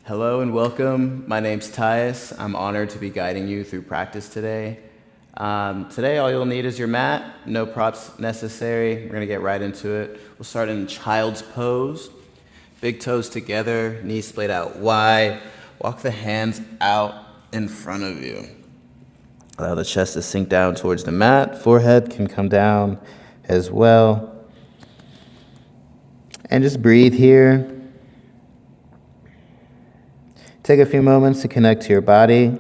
Hello and welcome. My name's Tyus. I'm honored to be guiding you through practice today. Today, all you'll need is your mat. No props necessary. We're going to get right into it. We'll start in child's pose. Big toes together, knees splayed out wide. Walk the hands out in front of you. Allow the chest to sink down towards the mat. Forehead can come down as well. And just breathe here. Take a few moments to connect to your body,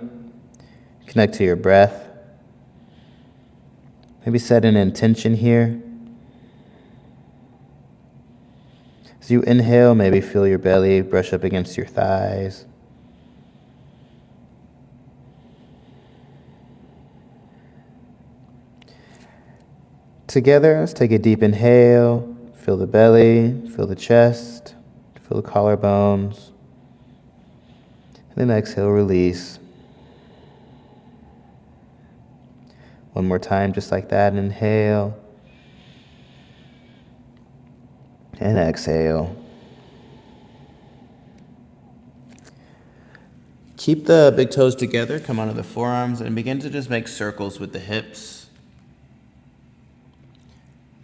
connect to your breath. Maybe set an intention here. As you inhale, maybe feel your belly brush up against your thighs. Together, let's take a deep inhale. Feel the belly, feel the chest, feel the collarbones. And then exhale, release. One more time, just like that. Inhale. And exhale. Keep the big toes together. Come onto the forearms and begin to just make circles with the hips.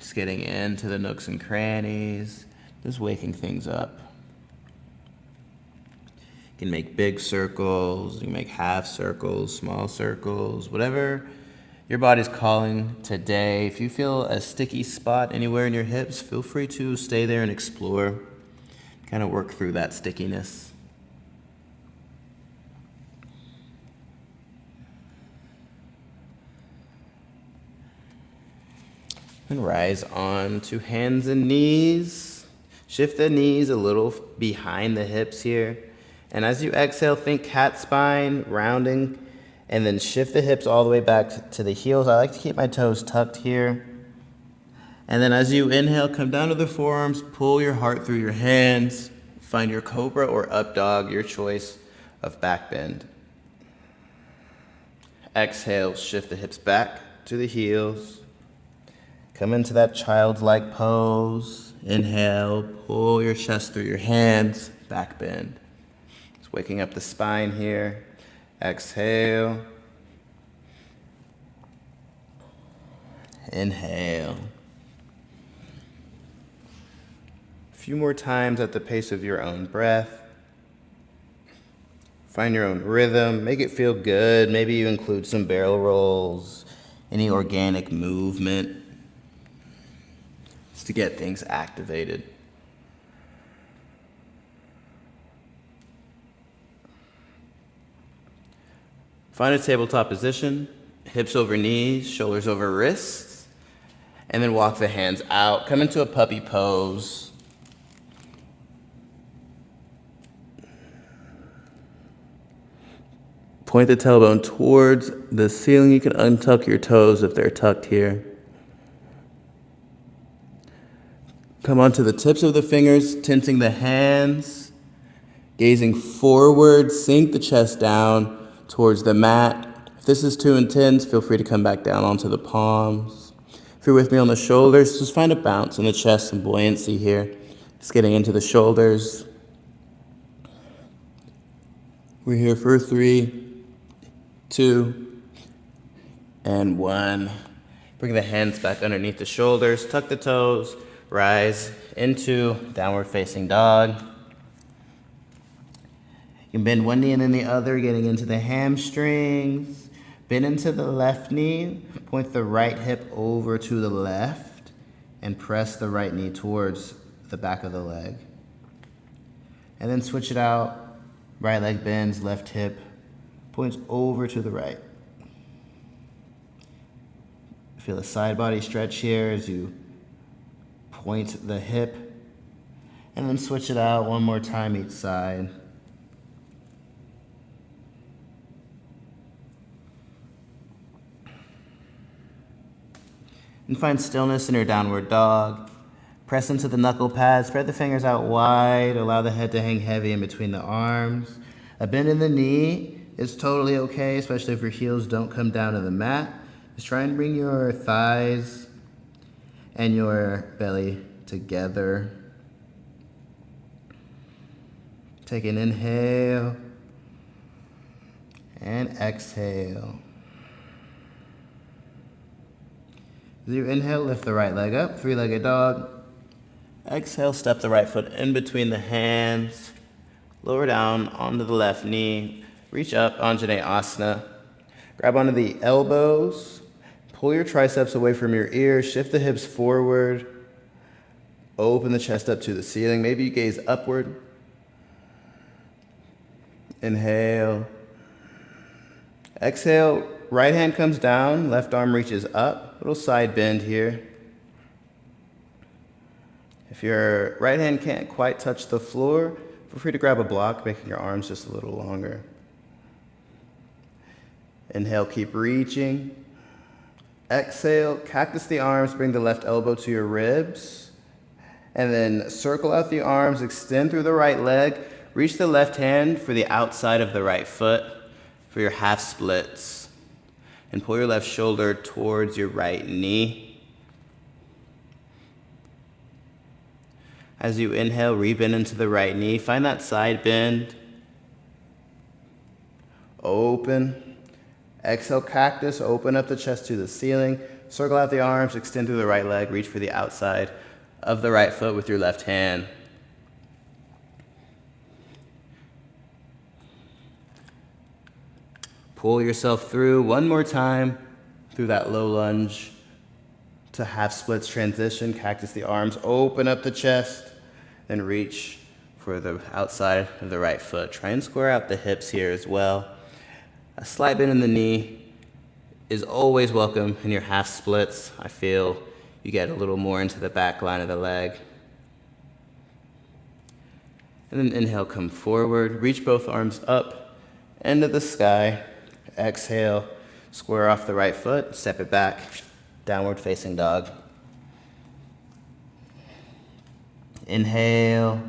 Just getting into the nooks and crannies. Just waking things up. You can make big circles, you can make half circles, small circles, whatever your body's calling today. If you feel a sticky spot anywhere in your hips, feel free to stay there and explore. Kind of work through that stickiness. And rise on to hands and knees. Shift the knees a little behind the hips here. And as you exhale, think cat spine, rounding, and then shift the hips all the way back to the heels. I like to keep my toes tucked here. And then as you inhale, come down to the forearms, pull your heart through your hands, find your cobra or up dog, your choice of back bend. Exhale, shift the hips back to the heels. Come into that childlike pose. Inhale, pull your chest through your hands, back bend. Waking up the spine here. Exhale. Inhale. A few more times at the pace of your own breath. Find your own rhythm. Make it feel good. Maybe you include some barrel rolls, any organic movement, just to get things activated. Find a tabletop position, hips over knees, shoulders over wrists, and then walk the hands out. Come into a puppy pose. Point the tailbone towards the ceiling. You can untuck your toes if they're tucked here. Come onto the tips of the fingers, tensing the hands, gazing forward, sink the chest down towards the mat. If this is too intense, feel free to come back down onto the palms. If you're with me on the shoulders, just find a bounce in the chest and buoyancy here. Just getting into the shoulders. We're here for 3, 2, and 1. Bring the hands back underneath the shoulders, tuck the toes, rise into downward facing dog. You can bend one knee and then the other, getting into the hamstrings. Bend into the left knee, point the right hip over to the left, and press the right knee towards the back of the leg. And then switch it out. Right leg bends, left hip points over to the right. Feel a side body stretch here as you point the hip, and then switch it out one more time each side. And find stillness in your downward dog. Press into the knuckle pads, spread the fingers out wide, allow the head to hang heavy in between the arms. A bend in the knee is totally okay, especially if your heels don't come down to the mat. Just try and bring your thighs and your belly together. Take an inhale and exhale. As you inhale, lift the right leg up, three-legged dog. Exhale, step the right foot in between the hands. Lower down onto the left knee. Reach up, Anjaneyasana. Grab onto the elbows. Pull your triceps away from your ears. Shift the hips forward. Open the chest up to the ceiling. Maybe you gaze upward. Inhale. Exhale. Right hand comes down. Left arm reaches up. Little side bend here. If your right hand can't quite touch the floor, feel free to grab a block, making your arms just a little longer. Inhale, keep reaching. Exhale, cactus the arms, bring the left elbow to your ribs. And then circle out the arms, extend through the right leg. Reach the left hand for the outside of the right foot for your half splits. And pull your left shoulder towards your right knee. As you inhale, rebend into the right knee. Find that side bend. Open. Exhale, cactus. Open up the chest to the ceiling. Circle out the arms, extend through the right leg. Reach for the outside of the right foot with your left hand. Pull yourself through one more time through that low lunge to half splits transition. Cactus the arms, open up the chest, then reach for the outside of the right foot. Try and square out the hips here as well. A slight bend in the knee is always welcome in your half splits. I feel you get a little more into the back line of the leg. And then inhale, come forward. Reach both arms up into the sky. Exhale, square off the right foot, step it back, downward facing dog. Inhale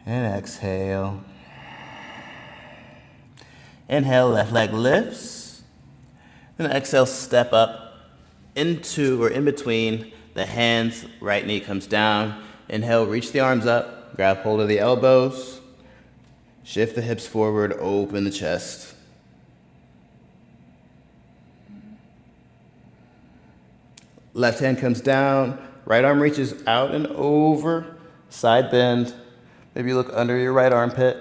and exhale. Inhale, left leg lifts. Then exhale, step up into or in between the hands, right knee comes down. Inhale, reach the arms up, grab hold of the elbows. Shift the hips forward, open the chest. Left hand comes down, right arm reaches out and over, side bend. Maybe look under your right armpit.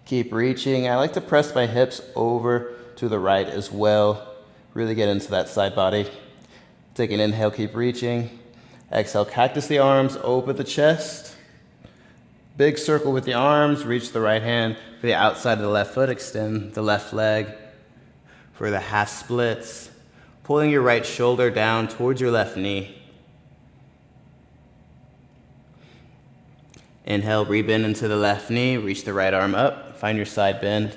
Keep reaching. I like to press my hips over to the right as well. Really get into that side body. Take an inhale, keep reaching. Exhale, cactus the arms, open the chest. Big circle with the arms, reach the right hand for the outside of the left foot, extend the left leg for the half splits. Pulling your right shoulder down towards your left knee. Inhale, rebend into the left knee, reach the right arm up, find your side bend.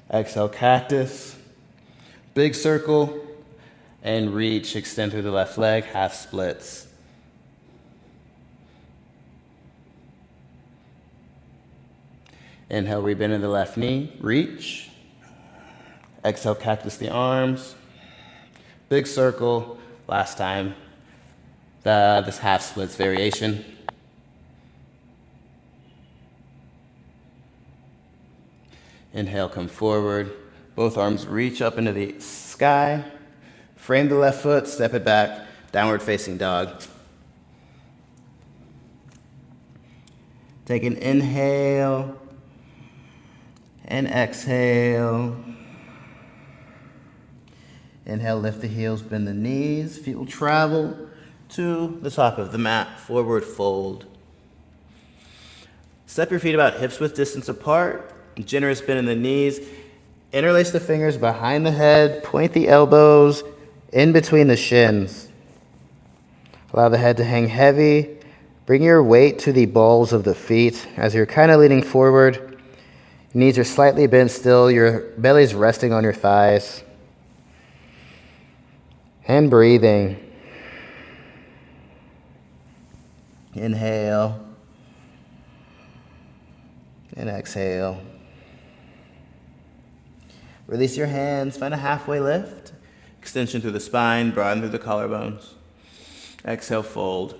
Exhale, cactus. Big circle, and reach, extend through the left leg, half splits. Inhale, rebend in the left knee, reach. Exhale, cactus the arms. Big circle, last time. This half splits variation. Inhale, come forward. Both arms reach up into the sky. Frame the left foot, step it back, downward facing dog. Take an inhale. And exhale. Inhale, lift the heels, bend the knees. Feet will travel to the top of the mat, forward fold. Step your feet about hips width distance apart. Generous bend in the knees. Interlace the fingers behind the head. Point the elbows in between the shins. Allow the head to hang heavy. Bring your weight to the balls of the feet as you're kind of leaning forward. Knees are slightly bent still. Your belly's resting on your thighs. And breathing. Inhale. And exhale. Release your hands. Find a halfway lift. Extension through the spine. Broaden through the collarbones. Exhale, fold.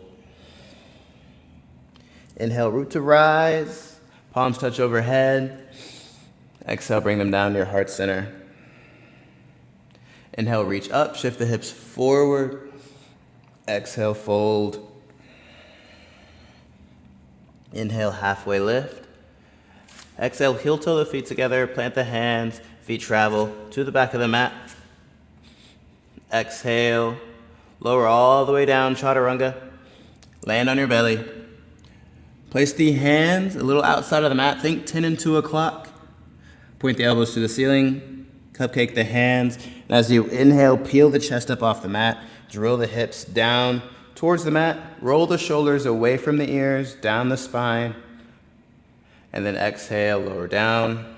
Inhale, root to rise. Palms touch overhead. Exhale, bring them down to your heart center. Inhale, reach up, shift the hips forward. Exhale, fold. Inhale, halfway lift. Exhale, heel toe the feet together, plant the hands, feet travel to the back of the mat. Exhale, lower all the way down, chaturanga. Land on your belly. Place the hands a little outside of the mat. Think 10 and 2 o'clock. Point the elbows to the ceiling. Cupcake the hands. And as you inhale, peel the chest up off the mat. Drill the hips down towards the mat. Roll the shoulders away from the ears, down the spine. And then exhale, lower down.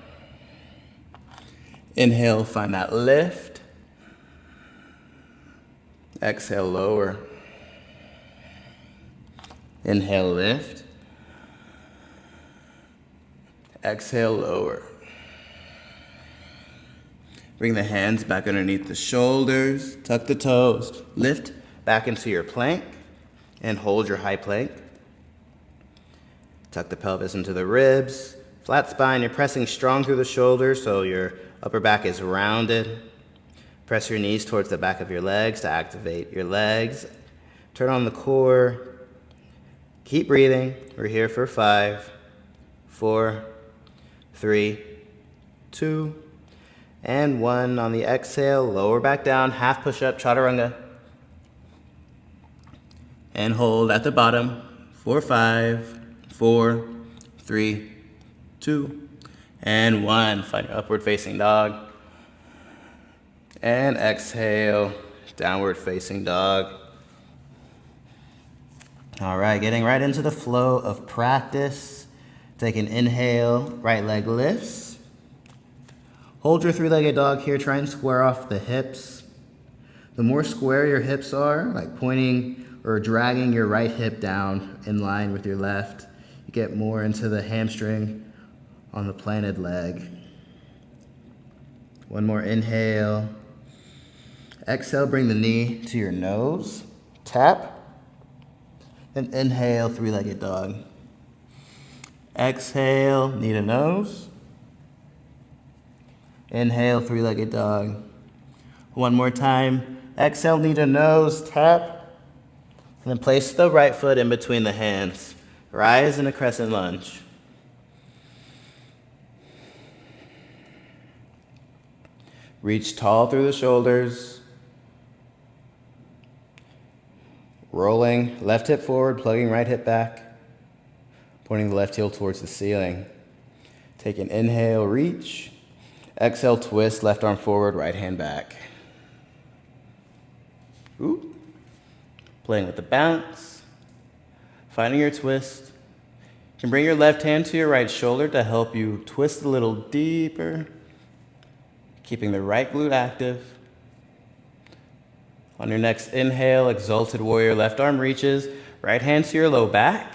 Inhale, find that lift. Exhale, lower. Inhale, lift. Exhale, lower. Bring the hands back underneath the shoulders. Tuck the toes. Lift back into your plank and hold your high plank. Tuck the pelvis into the ribs. Flat spine, you're pressing strong through the shoulders so your upper back is rounded. Press your knees towards the back of your legs to activate your legs. Turn on the core. Keep breathing. We're here for 5, 4, 3, 2, and 1. On the exhale, lower back down, half push-up, chaturanga. And hold at the bottom for 5, 4, 3, 2, and 1. Find your upward facing dog. And exhale, downward facing dog. All right, getting right into the flow of practice. Take an inhale, right leg lifts. Hold your three-legged dog here. Try and square off the hips. The more square your hips are, like pointing or dragging your right hip down in line with your left, you get more into the hamstring on the planted leg. One more inhale. Exhale, bring the knee to your nose. Tap. Then inhale, three-legged dog. Exhale, knee to nose. Inhale, three-legged dog. One more time. Exhale, knee to nose, tap. And then place the right foot in between the hands. Rise in a crescent lunge. Reach tall through the shoulders. Rolling left hip forward, plugging right hip back. Pointing the left heel towards the ceiling. Take an inhale, reach. Exhale, twist, left arm forward, right hand back. Ooh. Playing with the bounce. Finding your twist. You can bring your left hand to your right shoulder to help you twist a little deeper. Keeping the right glute active. On your next inhale, exalted warrior, left arm reaches, right hand to your low back.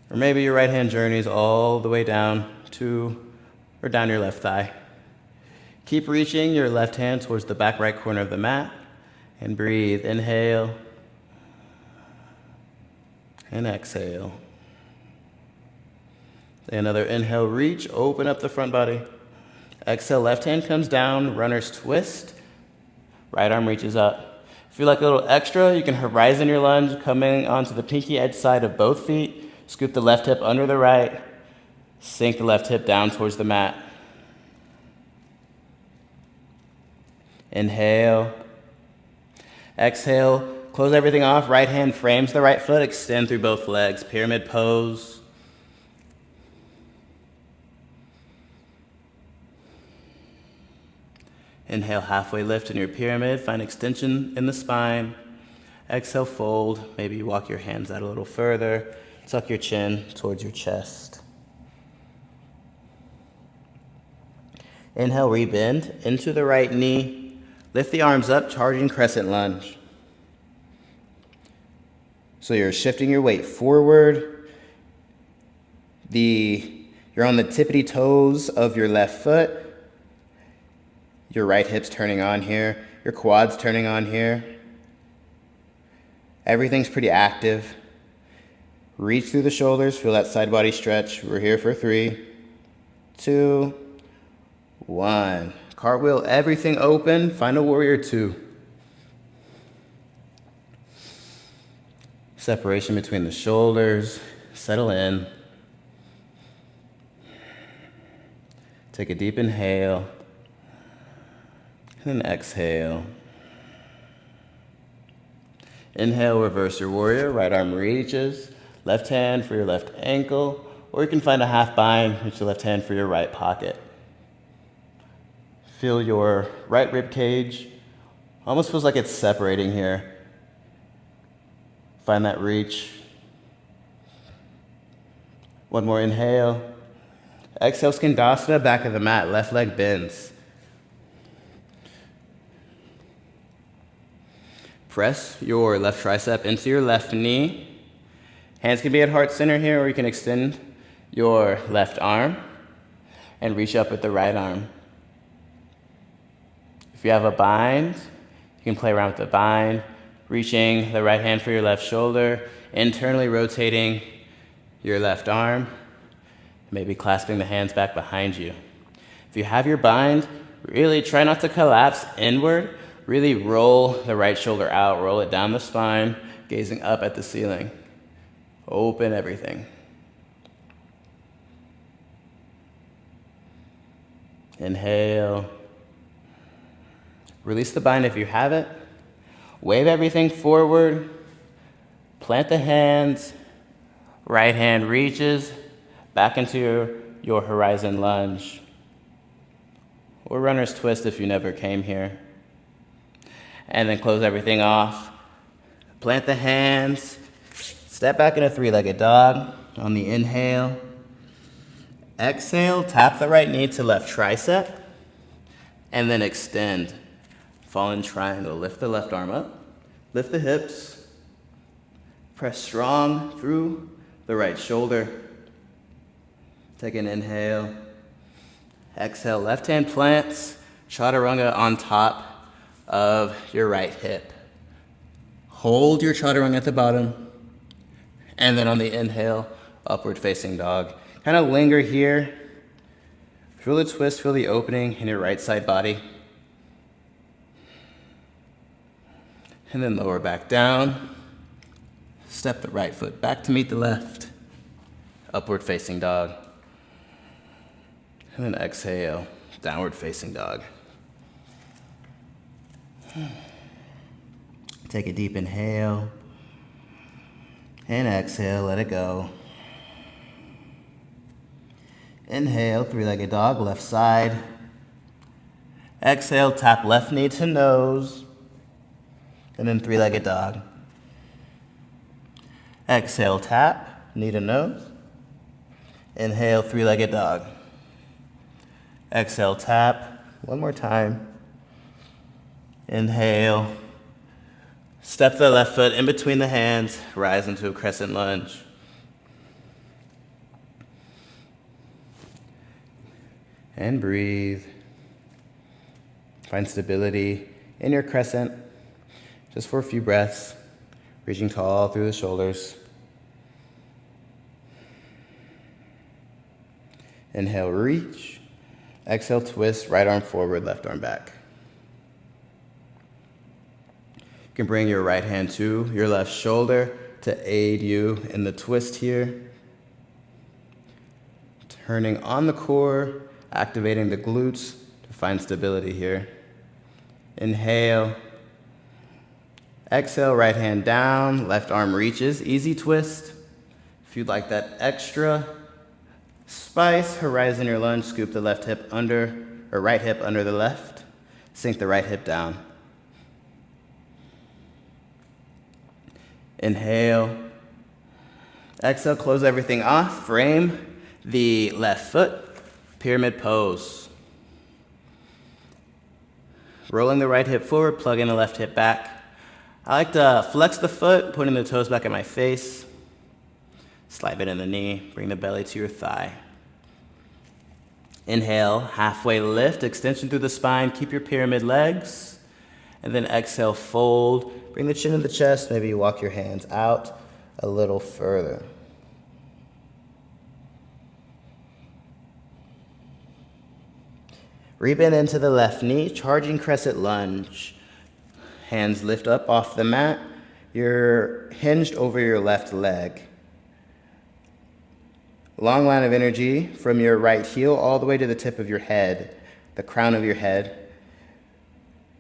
Or maybe your right hand journeys all the way down to or down your left thigh. Keep reaching your left hand towards the back right corner of the mat and breathe. Inhale and exhale. Another inhale, reach, open up the front body. Exhale, left hand comes down, runner's twist. Right arm reaches up. If you like a little extra, you can horizon your lunge, coming onto the pinky edge side of both feet. Scoop the left hip under the right. Sink the left hip down towards the mat. Inhale. Exhale. Close everything off. Right hand frames the right foot. Extend through both legs. Pyramid pose. Inhale, halfway lift in your pyramid. Find extension in the spine. Exhale, fold. Maybe you walk your hands out a little further. Tuck your chin towards your chest. Inhale, rebend into the right knee. Lift the arms up, charging crescent lunge. So you're shifting your weight forward. You're on the tippity toes of your left foot. Your right hip's turning on here. Your quad's turning on here. Everything's pretty active. Reach through the shoulders, feel that side body stretch. We're here for 3, 2, 1. Cartwheel everything open, find a warrior 2. Separation between the shoulders, settle in. Take a deep inhale, and then exhale. Inhale, reverse your warrior, right arm reaches, left hand for your left ankle, or you can find a half bind, reach your left hand for your right pocket. Feel your right rib cage, almost feels like it's separating here. Find that reach. One more inhale. Exhale, Skandasana, back of the mat, left leg bends. Press your left tricep into your left knee. Hands can be at heart center here, or you can extend your left arm and reach up with the right arm. If you have a bind, you can play around with the bind, reaching the right hand for your left shoulder, internally rotating your left arm, maybe clasping the hands back behind you. If you have your bind, really try not to collapse inward. Really roll the right shoulder out, roll it down the spine, gazing up at the ceiling. Open everything. Inhale. Release the bind if you have it. Wave everything forward. Plant the hands. Right hand reaches back into your horizon lunge. Or runner's twist if you never came here. And then close everything off. Plant the hands. Step back in a 3-legged dog on the inhale. Exhale, tap the right knee to left tricep. And then extend. Fallen triangle. Lift the left arm up. Lift the hips. Press strong through the right shoulder. Take an inhale. Exhale, left hand plants. Chaturanga on top of your right hip. Hold your chaturanga at the bottom. And then on the inhale, upward facing dog. Kind of linger here. Feel the twist, feel the opening in your right side body. And then lower back down. Step the right foot back to meet the left. Upward facing dog. And then exhale, downward facing dog. Take a deep inhale. And exhale, let it go. Inhale, 3-legged dog, left side. Exhale, tap left knee to nose. And then 3-legged dog. Exhale, tap, knee to nose. Inhale, 3-legged dog. Exhale, tap, one more time. Inhale. Step the left foot in between the hands, rise into a crescent lunge. And breathe. Find stability in your crescent, just for a few breaths, reaching tall through the shoulders. Inhale, reach. Exhale, twist, right arm forward, left arm back. You can bring your right hand to your left shoulder to aid you in the twist here. Turning on the core, activating the glutes to find stability here. Inhale. Exhale, right hand down, left arm reaches, easy twist. If you'd like that extra spice, horizon your lunge, scoop the left hip under, or right hip under the left, sink the right hip down. Inhale. Exhale, close everything off, frame the left foot, pyramid pose. Rolling the right hip forward, plugging the left hip back. I like to flex the foot, putting the toes back at my face. Slide bend in the knee, bring the belly to your thigh. Inhale, halfway lift, extension through the spine, keep your pyramid legs. And then exhale, fold, bring the chin to the chest, maybe you walk your hands out a little further. Rebend into the left knee, charging crescent lunge. Hands lift up off the mat. You're hinged over your left leg. Long line of energy from your right heel all the way to the tip of your head, the crown of your head.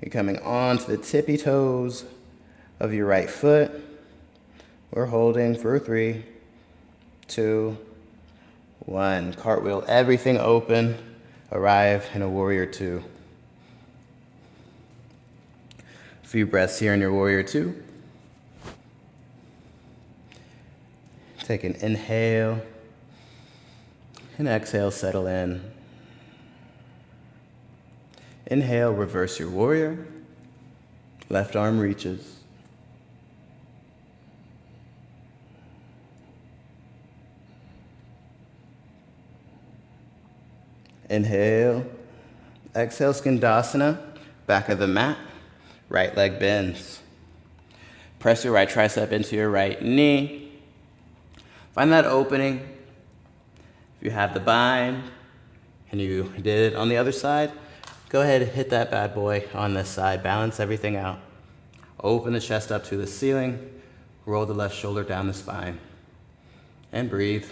You're coming onto the tippy toes of your right foot. We're holding for 3, 2, 1. Cartwheel everything open. Arrive in a warrior 2. A few breaths here in your warrior 2. Take an inhale and exhale, settle in. Inhale, reverse your warrior. Left arm reaches. Inhale. Exhale, Skandasana, back of the mat. Right leg bends. Press your right tricep into your right knee. Find that opening. If you have the bind and you did it on the other side, go ahead and hit that bad boy on this side. Balance everything out. Open the chest up to the ceiling. Roll the left shoulder down the spine. And breathe.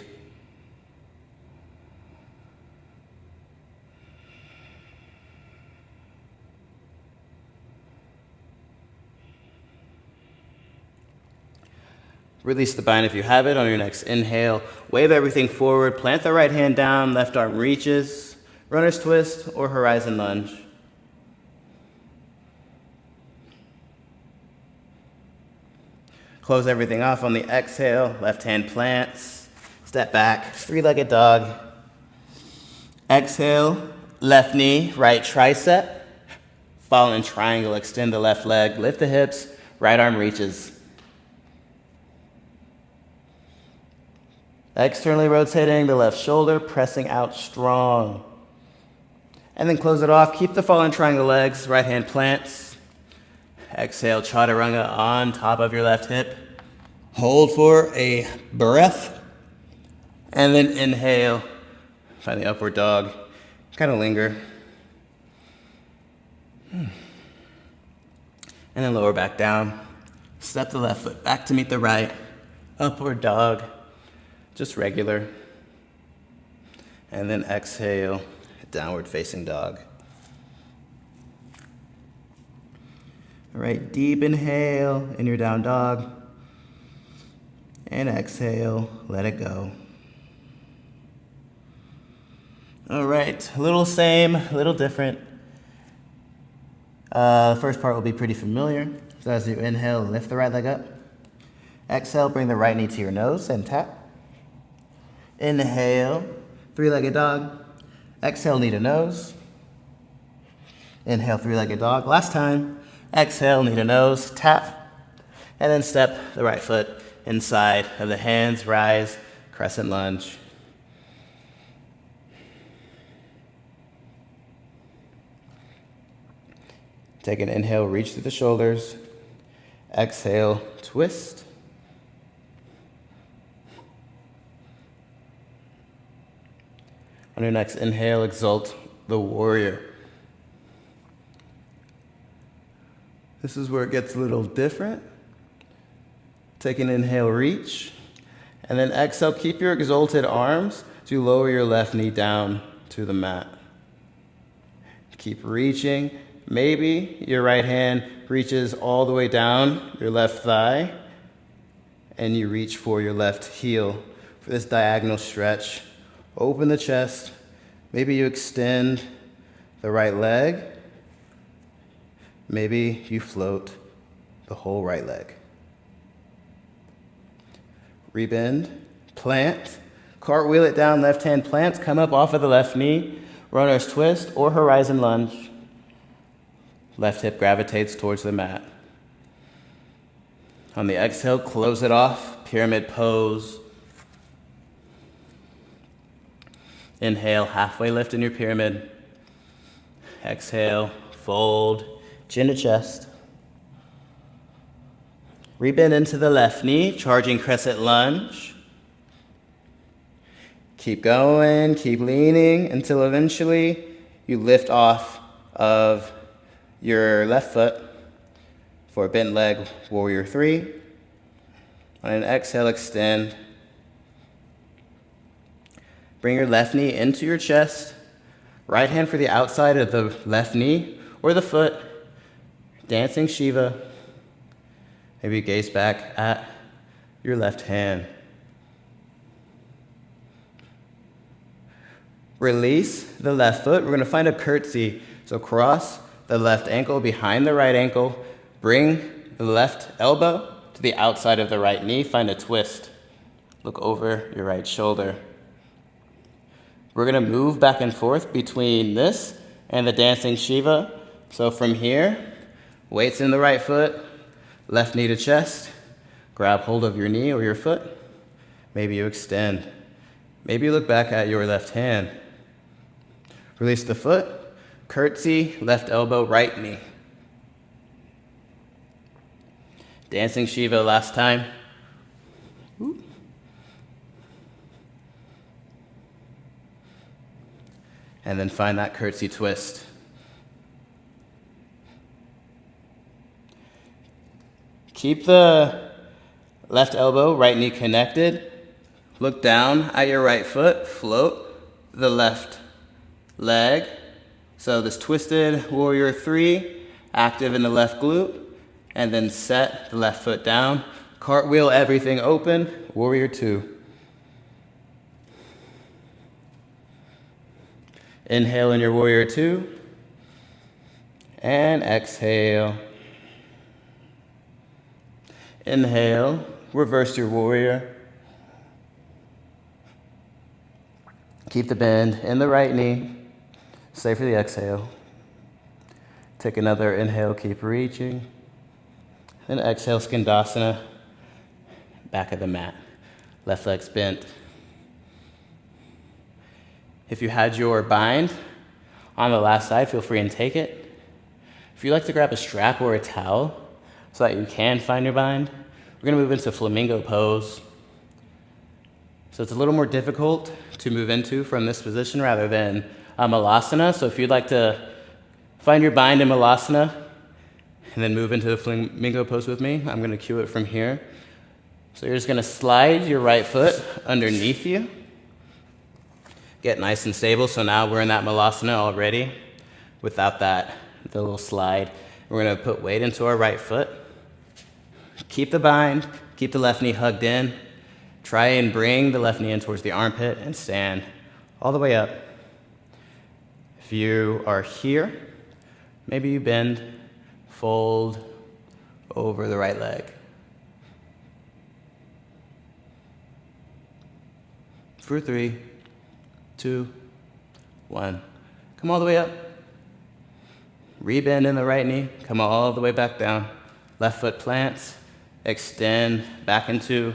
Release the bind if you have it on your next inhale. Wave everything forward. Plant the right hand down. Left arm reaches. Runner's twist or horizon lunge. Close everything off on the exhale. Left hand plants. Step back. Three-legged dog. Exhale. Left knee, right tricep. Fall in triangle. Extend the left leg. Lift the hips. Right arm reaches. Externally rotating the left shoulder, pressing out strong. And then close it off. Keep the fallen triangle legs, right hand plants. Exhale, chaturanga on top of your left hip. Hold for a breath. And then inhale, find the upward dog. Kind of linger. And then lower back down. Step the left foot back to meet the right. Upward dog. Just regular. And then exhale, downward facing dog. All right, deep inhale in your down dog. And exhale, let it go. All right, a little same, a little different. The first part will be pretty familiar. So as you inhale, lift the right leg up. Exhale, bring the right knee to your nose and tap. Inhale, three-legged dog. Exhale, knee to nose. Inhale, three-legged dog. Last time. Exhale, knee to nose, tap. And then step the right foot inside of the hands, rise, crescent lunge. Take an inhale, reach through the shoulders. Exhale, twist. On your next inhale, exalt the warrior. This is where it gets a little different. Take an inhale, reach. And then exhale, keep your exalted arms to lower your left knee down to the mat. Keep reaching. Maybe your right hand reaches all the way down your left thigh, and you reach for your left heel for this diagonal stretch. Open the chest. Maybe you extend the right leg. Maybe you float the whole right leg. Rebend, plant, cartwheel it down, left hand plants, come up off of the left knee, runner's twist or horizon lunge. Left hip gravitates towards the mat. On the exhale, close it off, pyramid pose. Inhale, halfway lift in your pyramid. Exhale, fold, chin to chest. Rebend into the left knee, charging crescent lunge. Keep going, keep leaning until eventually you lift off of your left foot for a bent leg, warrior 3. On an exhale, extend. Bring your left knee into your chest. Right hand for the outside of the left knee or the foot. Dancing Shiva. Maybe gaze back at your left hand. Release the left foot. We're going to find a curtsy. So cross the left ankle behind the right ankle. Bring the left elbow to the outside of the right knee. Find a twist. Look over your right shoulder. We're going to move back and forth between this and the dancing Shiva. So from here, weights in the right foot, left knee to chest. Grab hold of your knee or your foot. Maybe you extend. Maybe you look back at your left hand. Release the foot, curtsy, left elbow, right knee. Dancing Shiva last time. And then find that curtsy twist. Keep the left elbow, right knee connected. Look down at your right foot, float the left leg. So this twisted warrior 3, active in the left glute, and then set the left foot down. Cartwheel everything open, warrior 2. Inhale in your warrior 2, and exhale. Inhale, reverse your warrior. Keep the bend in the right knee. Stay for the exhale. Take another inhale, keep reaching. Then exhale, Skandasana, back of the mat. Left leg's bent. If you had your bind on the last side, feel free and take it. If you'd like to grab a strap or a towel so that you can find your bind, we're going to move into flamingo pose. So it's a little more difficult to move into from this position rather than malasana. So if you'd like to find your bind in malasana and then move into the flamingo pose with me, I'm going to cue it from here. So you're just going to slide your right foot underneath you. Get nice and stable. So now we're in that malasana already without the little slide. We're going to put weight into our right foot. Keep the bind. Keep the left knee hugged in. Try and bring the left knee in towards the armpit and stand all the way up. If you are here, maybe you bend, fold over the right leg. For 3, 2, 1. Come all the way up. Rebend in the right knee. Come all the way back down. Left foot plants. Extend back into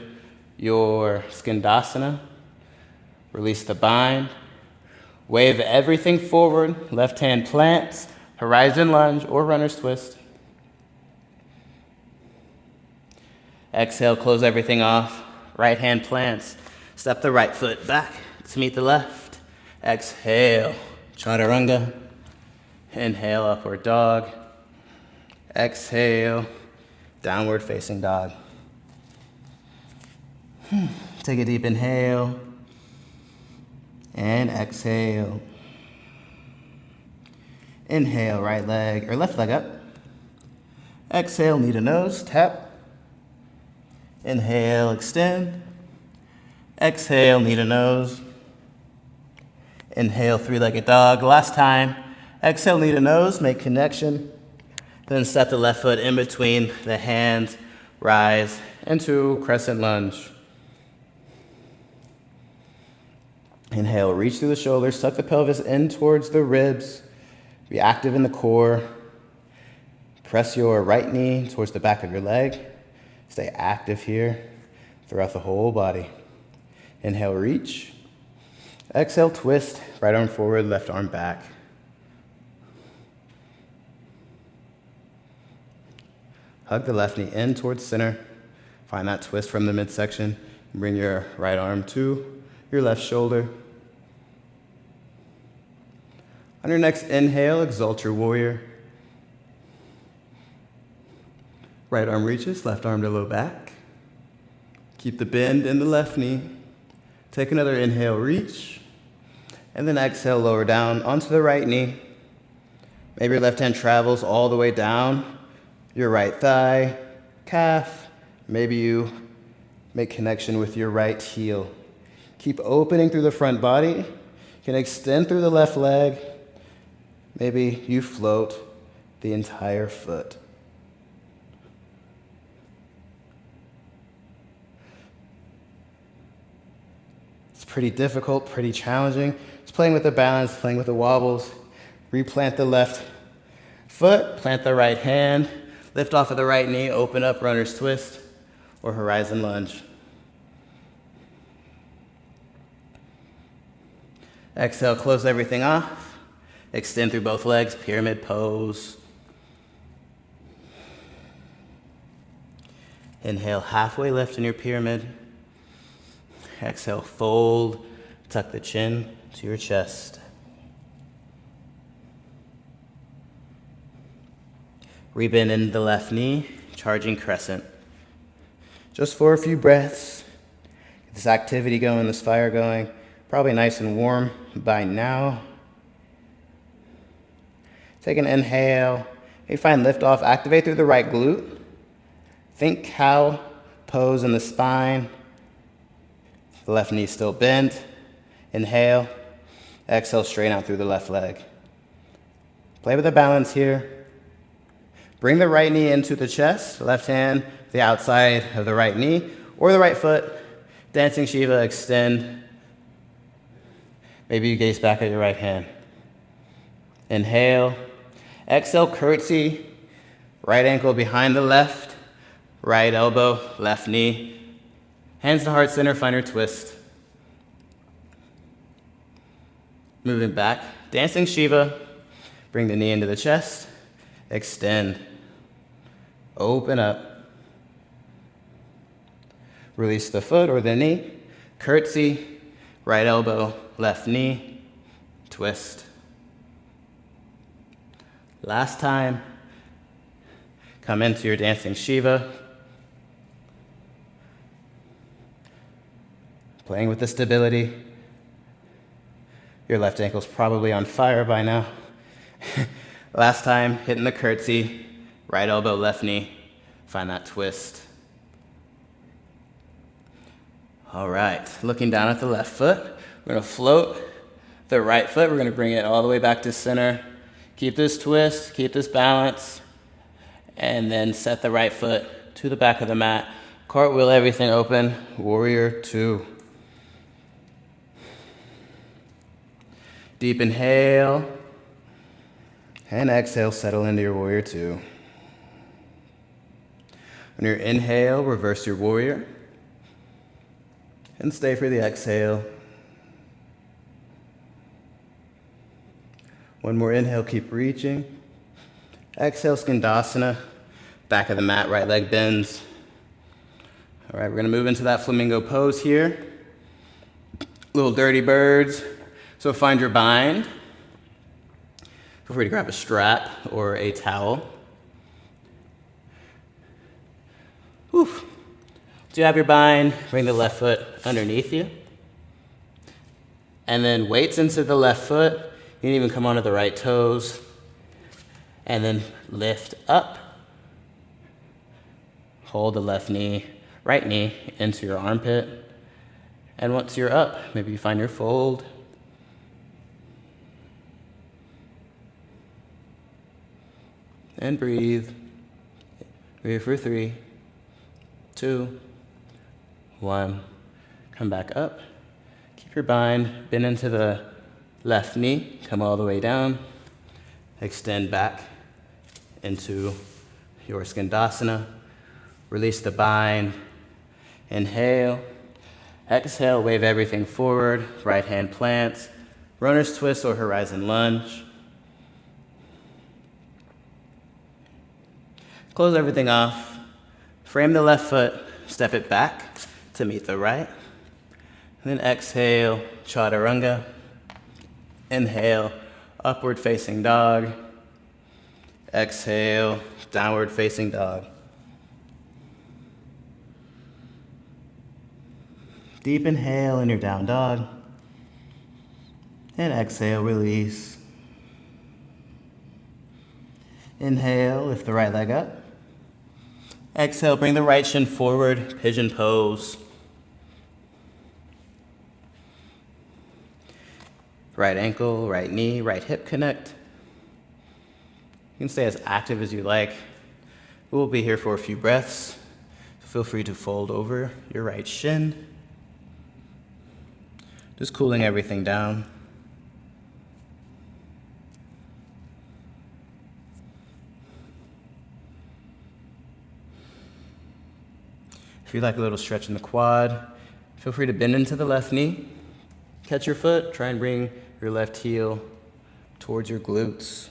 your Skandasana. Release the bind. Wave everything forward. Left hand plants. Horizon lunge or runner's twist. Exhale, close everything off. Right hand plants. Step the right foot back to meet the left. Exhale, chaturanga. Inhale, upward dog. Exhale, downward facing dog. Take a deep inhale. And exhale. Inhale, right leg or left leg up. Exhale, knee to nose, tap. Inhale, extend. Exhale, knee to nose. Inhale, three-legged dog. Last time. Exhale, knee to nose, make connection. Then step the left foot in between the hands, rise into crescent lunge. Inhale, reach through the shoulders, tuck the pelvis in towards the ribs. Be active in the core. Press your right knee towards the back of your leg. Stay active here throughout the whole body. Inhale, reach. Exhale, twist. Right arm forward, left arm back. Hug the left knee in towards center. Find that twist from the midsection. Bring your right arm to your left shoulder. On your next inhale, exalt your warrior. Right arm reaches, left arm to low back. Keep the bend in the left knee. Take another inhale, reach. And then exhale, lower down onto the right knee. Maybe your left hand travels all the way down your right thigh, calf. Maybe you make connection with your right heel. Keep opening through the front body. You can extend through the left leg. Maybe you float the entire foot. It's pretty difficult, pretty challenging. It's playing with the balance, playing with the wobbles. Replant the left foot, plant the right hand, lift off of the right knee, open up runner's twist or horizon lunge. Exhale, close everything off. Extend through both legs, pyramid pose. Inhale, halfway lift in your pyramid. Exhale, fold, tuck the chin to your chest. Rebend in the left knee, charging crescent. Just for a few breaths. Get this activity going, this fire going. Probably nice and warm by now. Take an inhale. Maybe find lift off. Activate through the right glute. Think cow pose in the spine. The left knee still bent. Inhale. Exhale, straighten out through the left leg. Play with the balance here. Bring the right knee into the chest. Left hand, the outside of the right knee, or the right foot. Dancing Shiva, extend. Maybe you gaze back at your right hand. Inhale. Exhale, curtsy. Right ankle behind the left. Right elbow, left knee. Hands to heart center, find your twist. Moving back. Dancing Shiva. Bring the knee into the chest. Extend. Open up. Release the foot or the knee. Curtsy. Right elbow, left knee. Twist. Last time. Come into your dancing Shiva. Playing with the stability. Your left ankle's probably on fire by now. Last time, hitting the curtsy, right elbow, left knee. Find that twist. All right, looking down at the left foot. We're gonna float the right foot. We're gonna bring it all the way back to center. Keep this twist, keep this balance, and then set the right foot to the back of the mat. Cartwheel everything open, warrior two. Deep inhale, and exhale, settle into your warrior two. On your inhale, reverse your warrior, and stay for the exhale. One more inhale, keep reaching. Exhale, Skandasana, back of the mat, right leg bends. All right, we're gonna move into that flamingo pose here. Little dirty birds. So find your bind. Feel free to grab a strap or a towel. Whew. Do you have your bind? Bring the left foot underneath you. And then weights into the left foot. You can even come onto the right toes. And then lift up. Hold the left knee, right knee into your armpit. And once you're up, maybe you find your fold. And breathe. Breathe for 3, 2, 1. Come back up. Keep your bind. Bend into the left knee. Come all the way down. Extend back into your Skandasana. Release the bind. Inhale. Exhale. Wave everything forward. Right hand plants. Runner's twist or horizon lunge. Close everything off. Frame the left foot, step it back to meet the right. And then exhale, chaturanga. Inhale, upward facing dog. Exhale, downward facing dog. Deep inhale in your down dog. And exhale, release. Inhale, lift the right leg up. Exhale, bring the right shin forward, pigeon pose. Right ankle, right knee, right hip connect. You can stay as active as you like. We'll be here for a few breaths. Feel free to fold over your right shin. Just cooling everything down. If you like a little stretch in the quad, feel free to bend into the left knee. Catch your foot, try and bring your left heel towards your glutes.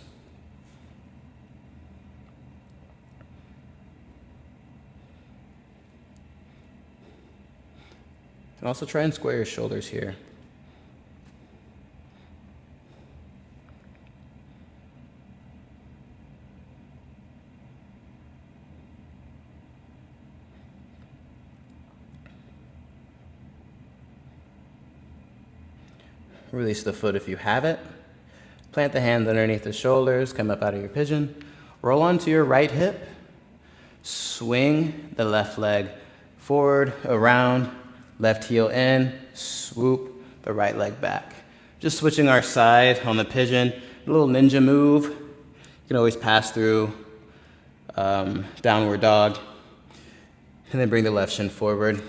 And also try and square your shoulders here. Release the foot if you have it. Plant the hand underneath the shoulders, come up out of your pigeon. Roll onto your right hip. Swing the left leg forward, around, left heel in, swoop the right leg back. Just switching our side on the pigeon, a little ninja move. You can always pass through downward dog. And then bring the left shin forward.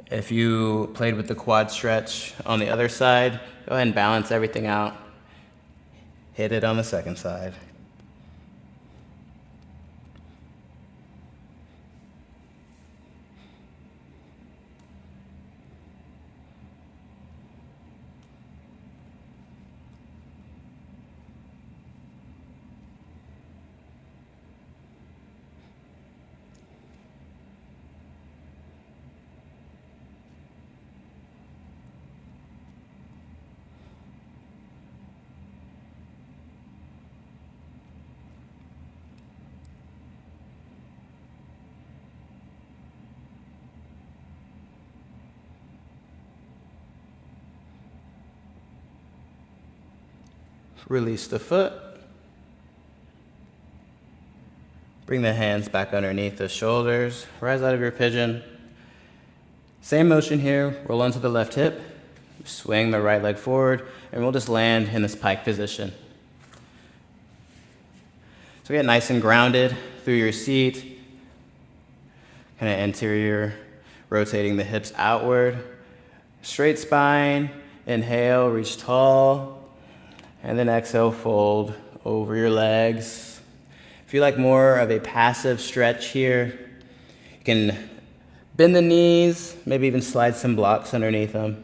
If you played with the quad stretch on the other side, go ahead and balance everything out. Hit it on the second side. Release the foot. Bring the hands back underneath the shoulders. Rise out of your pigeon. Same motion here. Roll onto the left hip. Swing the right leg forward. And we'll just land in this pike position. So get nice and grounded through your seat. Kind of anterior, rotating the hips outward. Straight spine. Inhale, reach tall. And then exhale, fold over your legs. If you like more of a passive stretch here, you can bend the knees, maybe even slide some blocks underneath them.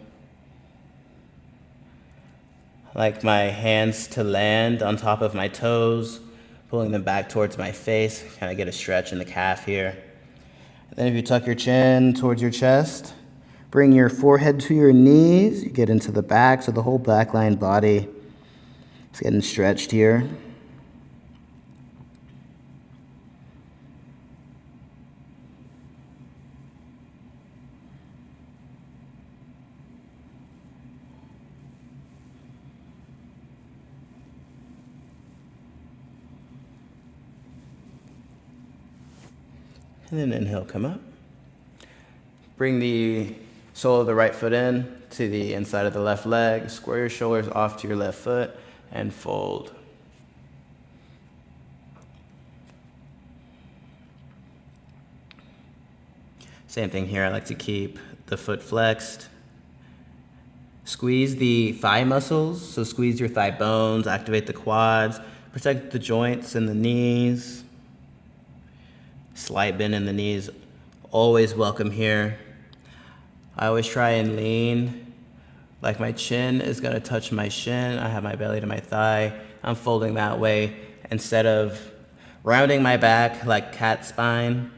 I like my hands to land on top of my toes, pulling them back towards my face, kind of get a stretch in the calf here. And then if you tuck your chin towards your chest, bring your forehead to your knees, you get into the back, so the whole backline body is getting stretched here. And then inhale, come up. Bring the sole of the right foot in to the inside of the left leg. Square your shoulders off to your left foot and fold. Same thing here. I like to keep the foot flexed. Squeeze the thigh muscles. So squeeze your thigh bones, activate the quads, protect the joints and the knees. Slight bend in the knees, always welcome here. I always try and lean like my chin is gonna touch my shin. I have my belly to my thigh. I'm folding that way. Instead of rounding my back like cat spine,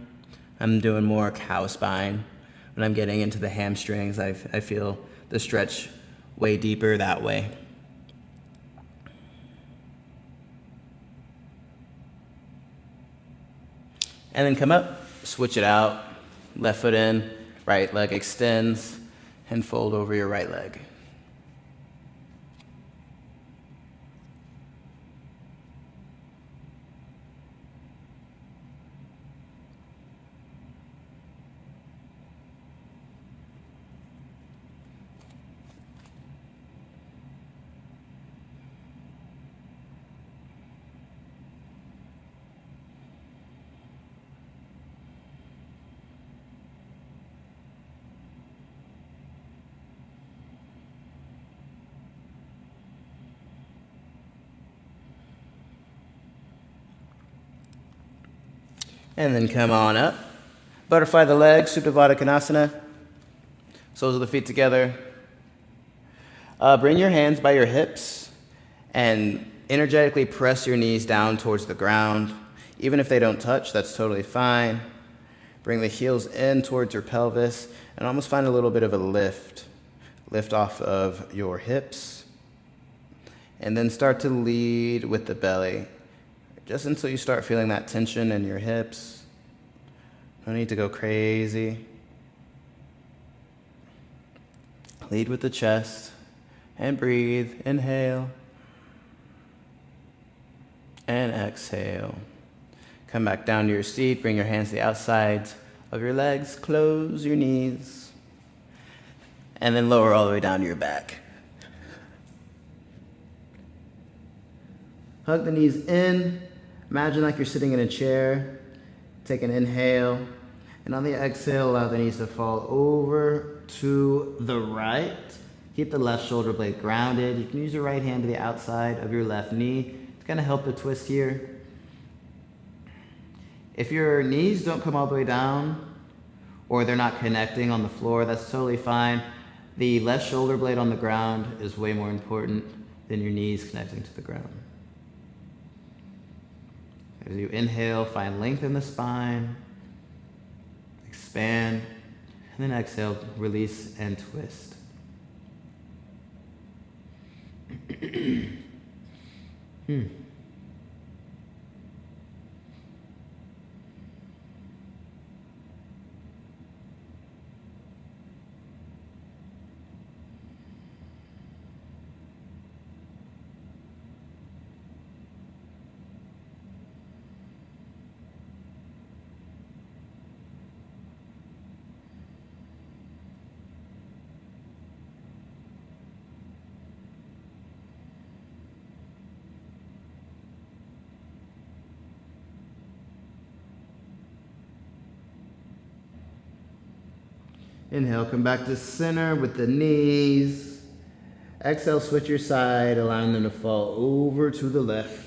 I'm doing more cow spine. When I'm getting into the hamstrings, I feel the stretch way deeper that way. And then come up, switch it out, left foot in, right leg extends, and fold over your right leg. And then come on up. Butterfly the legs, Supta Baddha Konasana. Soles of the feet together. Bring your hands by your hips and energetically press your knees down towards the ground. Even if they don't touch, that's totally fine. Bring the heels in towards your pelvis and almost find a little bit of a lift. Lift off of your hips. And then start to lead with the belly. Just until you start feeling that tension in your hips. No need to go crazy. Lead with the chest and breathe. Inhale and exhale. Come back down to your seat. Bring your hands to the outsides of your legs. Close your knees. And then lower all the way down to your back. Hug the knees in. Imagine like you're sitting in a chair. Take an inhale. And on the exhale, allow the knees to fall over to the right. Keep the left shoulder blade grounded. You can use your right hand to the outside of your left knee to kind of help the twist here. If your knees don't come all the way down or they're not connecting on the floor, that's totally fine. The left shoulder blade on the ground is way more important than your knees connecting to the ground. As you inhale, find length in the spine, expand, and then exhale, release and twist. Inhale, come back to center with the knees. Exhale, switch your side, allowing them to fall over to the left.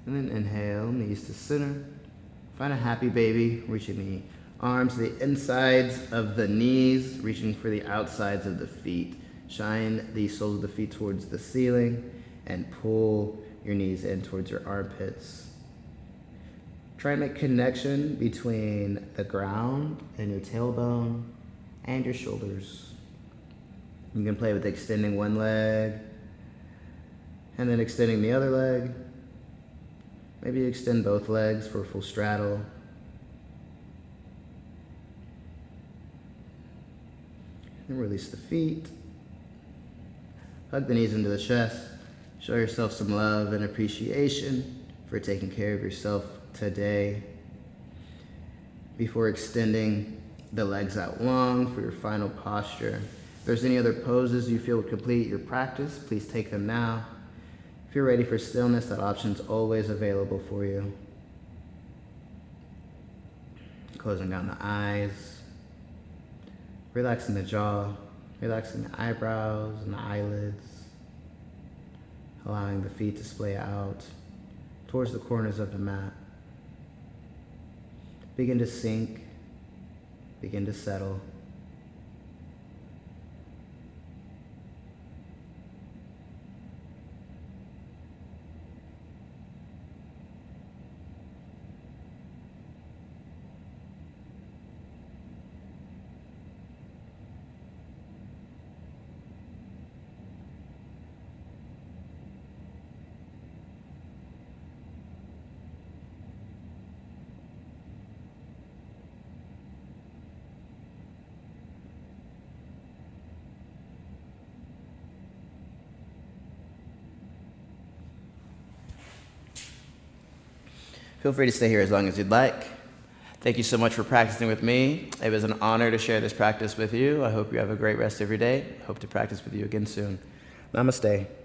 And then inhale, knees to center. Find a happy baby, reaching the arms to the insides of the knees, reaching for the outsides of the feet. Shine the soles of the feet towards the ceiling and pull your knees in towards your armpits. Try and make connection between the ground and your tailbone and your shoulders. You can play with extending one leg and then extending the other leg. Maybe extend both legs for a full straddle. And release the feet. Hug the knees into the chest. Show yourself some love and appreciation for taking care of yourself today. Before extending the legs out long for your final posture, If there's any other poses you feel would complete your practice, please take them now. If you're ready for stillness, that option's always available for you. Closing down the eyes, relaxing the jaw, relaxing the eyebrows and the eyelids, allowing the feet to splay out towards the corners of the mat. Begin to sink, begin to settle. Feel free to stay here as long as you'd like. Thank you so much for practicing with me. It was an honor to share this practice with you. I hope you have a great rest of your day. Hope to practice with you again soon. Namaste.